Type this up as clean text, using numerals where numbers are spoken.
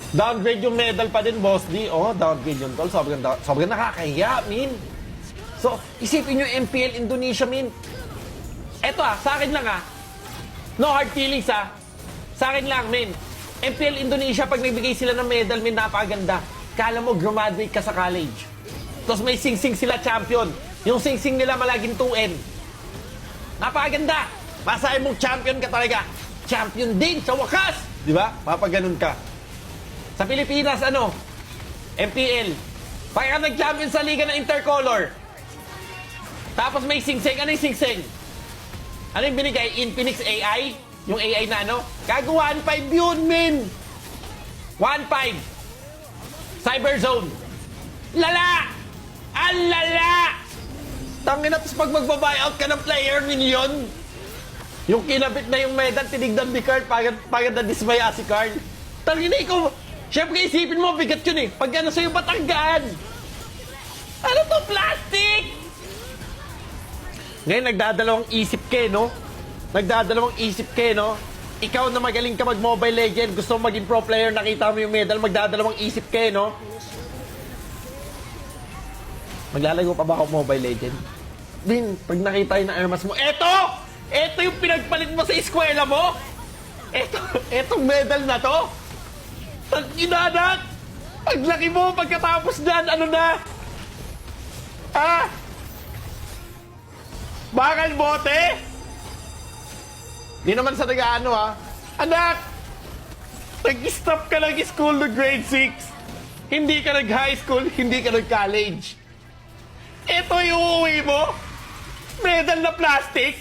Downgrade yung medal pa din, Boss D. Oh, downgrade yun, tol. Sobrang nakakahiya, min. So, isipin nyo MPL Indonesia, min. Eto sa akin lang No hard feelings Sa akin lang, min. MPL Indonesia, pag nagbigay sila ng medal, min, napakaganda. Kala mo, graduate ka sa college. Tapos may sing-sing sila champion. Yung sing-sing nila malaging 2N. Napakaganda. Masahin mong champion ka talaga. Champion din sa wakas. Di ba? Papaganon ka. Sa Pilipinas, MPL. Pag ka nag-champion sa Liga ng Intercolor. Tapos may sing-sing. Ano yung sing-sing? Ano yung binigay? Infinix AI? Yung AI na Gago 1.5 yun, min. 1.5. Cyberzone. Lala! Ang lala! Tangina, tapos pag magbabuyout ka ng player, min yun. Yung kinabit na yung medal, tinignan ni Carl, pagod na dismaya si Carl. Tangina, ikaw, syempre isipin mo, bigat yun Pag sa'yo, batanggaan. Ano to, plastic? Ngayon, nagdadalawang isip ka, Nagdadalawang isip ka, Ikaw na magaling ka mag-Mobile Legend, gusto mo maging pro player, nakita mo yung medal, magdadalawang isip ka, Maglalago pa ba ako Mobile Legend? Bin, pag nakita yung na-armas mo, Eto yung pinagpalit mo sa eskwela mo? Etong medal na to? Tag-inanak! Paglaki mo, pagkatapos dyan, Bakal bote? Di naman sa taga Anak! Nag-stop ka school no grade 6. Hindi ka nag-high school, hindi ka nag-college. Ito yung uuwi mo? Medal na plastic?